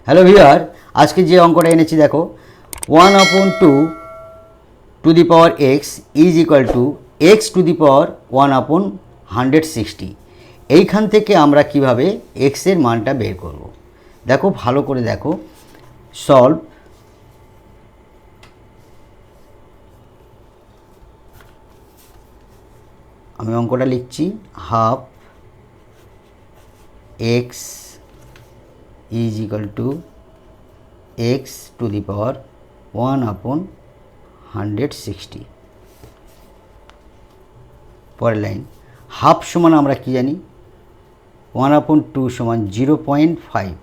Hello viewer, আজকে যে অঙ্কটা এনেছি দেখো, 1/2 x is equal to x⁻1/160। এইখান থেকে আমরা কিভাবে x এর মানটা বের করব দেখো, ভালো করে দেখো। সলভ। আমি অঙ্কটা লিখছি, half x is equal to x⁻1/160। পরের লাইন, হাফ সমান আমরা কি জানি, 1/2 সমান 0.5।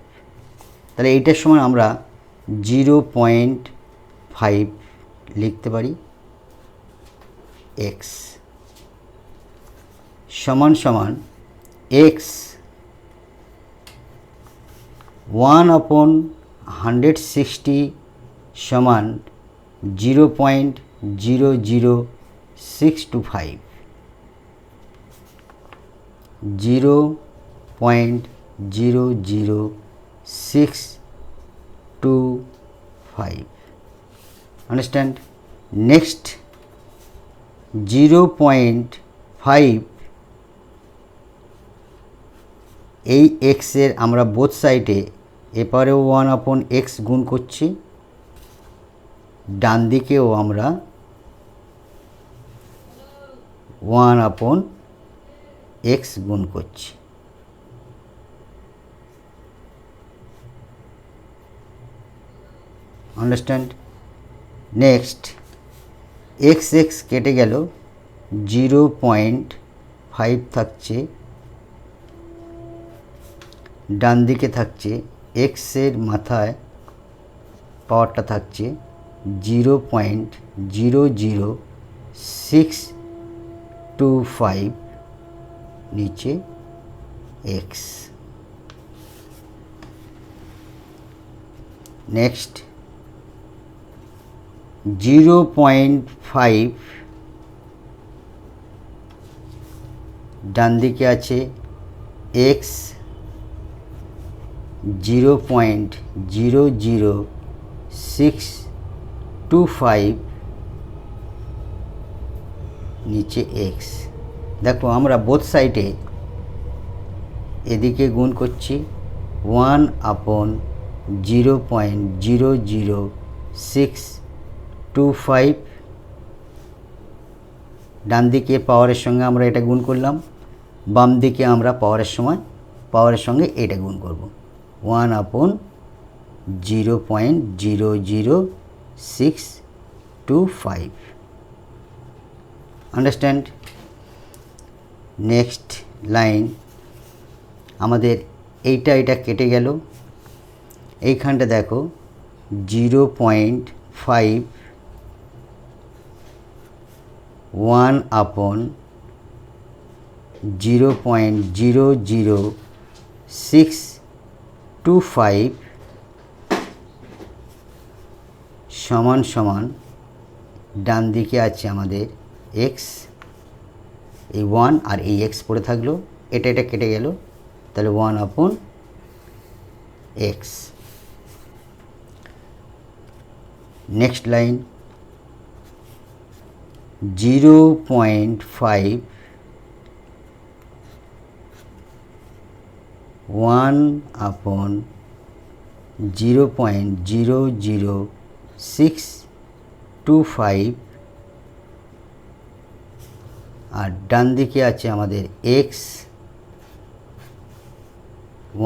তাহলে এইটার সমান আমরা 0.5 লিখতে পারি। x সমান সমান x 1/160 সমান 0.00625। 0.00625। আন্ডারস্ট্যান্ড? নেক্সট 0.5 এই x এর আমরা বোথ সাইডে এপারেও 1/x গুণ করছি, ডান দিকেও আমরা 1/x গুণ করছি। আন্ডারস্ট্যান্ড? নেক্সট x কেটে গেল, 0.5 থাকছে, ডান দিকে থাকছে x এর মাথায় পাওয়ারটা থাকছে 0.00625, নিচে x। নেক্সট 0.5 ডান দিকে আছে x 0.00625, নিচে x। দেখো, আমরা বোথ সাইডে এদিকে গুণ করছি 1/0.00625, ডান দিকে পাওয়ারের সঙ্গে আমরা এটা গুণ করলাম, বাম দিকে আমরা পাওয়ারের সঙ্গে এটা গুণ করব, 1/0.00625। আন্ডারস্ট্যান্ড? নেক্সট লাইন, আমাদের এইটা কেটে গেল, এইখানটা দেখো 0.5 1/0.00625 সমান সমান, ডান দিকে আছে আমাদের x, এই 1 আর এই x পড়ে থাকলো, এটা কেটে গেল, তাহলে 1/x। নেক্সট লাইন, 0.5 1/0.00625, আর ডান দিকে আছে আমাদের x,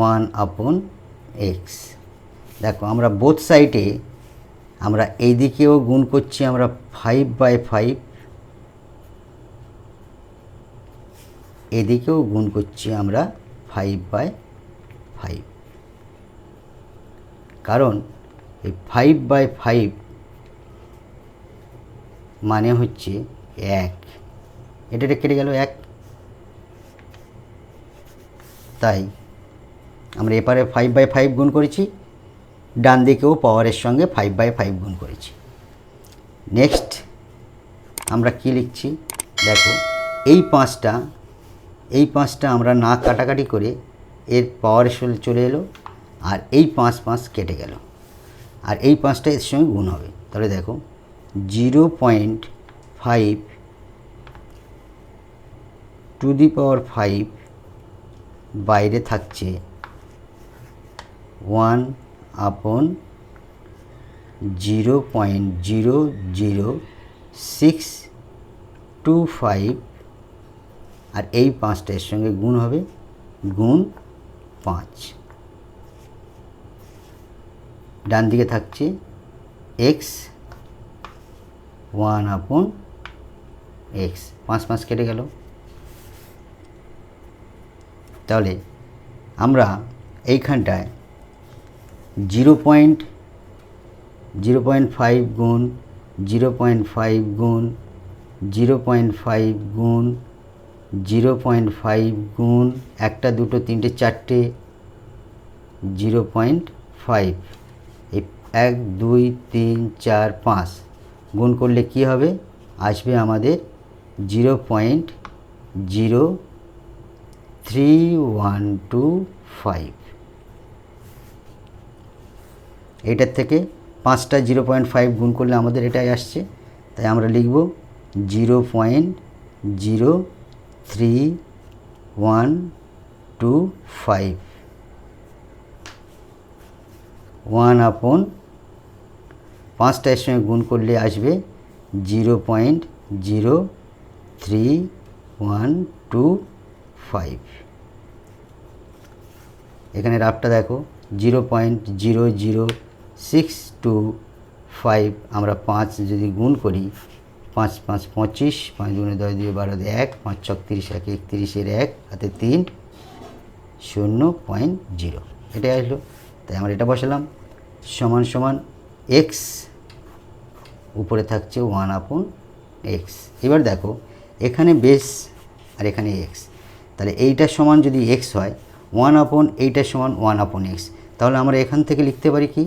1/x। দেখো, আমরা বোথ সাইডে আমরা এই দিকেও গুণ করছি আমরা 5/5, এদিকেও গুণ করছি আমরা 5/5, কারণ এই 5/5 মানে হচ্ছে 1, এটা কেটে গেল 1, তাই আমরা এপারে 5/5 গুণ করেছি, ডান দিকেও পাওয়ারের সঙ্গে 5/5 গুণ করেছি। নেক্সট আমরা কি লিখছি দেখো, এই 5টা আমরা না কাটাকাটি করে এর পাওয়ারের চলে এলো, আর এই 5 5 কেটে গেল, আর এই 5টা এর সঙ্গে গুণ হবে। তাহলে দেখো 0.5 টু দি পাওয়ার 5 বাইরে থাকছে 1/0.00625 আর এই 5টা এর সঙ্গে গুণ হবে, গুণ 5। ডান দিকে থাকছে x 1/x, 5 5 কেটে গেল। তাহলে আমরা এইখানটায় 0.5 গুণ 0.5 গুণ 0.5 গুণ 0.5 গুণ 1 2 3 4 0.5, এই 1 2 3 4 5 গুণ করলে কি হবে, আসবে আমাদের 0.03125। এটার থেকে 5টা 0.5 গুণ করলে আমাদের এটাই আসছে, তাই আমরা লিখব 0.03125 1/5টা এর সঙ্গে গুণ করলে আসবে 0.03125। এখানে রাফটা দেখো 0.00625, আমরা 5 যদি গুণ করি 5 5 25, 5 গুণে 10 2 12 1, 5 6 30, 1 31 1 হাতে 3 0.0, এটাই আসলো। তাই আমরা এটা বসালাম সমান সমান x, উপরে থাকছে 1/x। এবার দেখো এখানে বেস আর এখানে x, তাহলে এইটার সমান যদি x হয় 1/ এইটার সমান 1/x, তাহলে আমরা এখান থেকে লিখতে পারি কি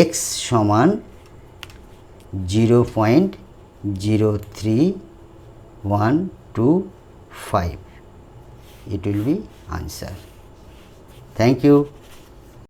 x সমান 0.03125, it will be answer. Thank you.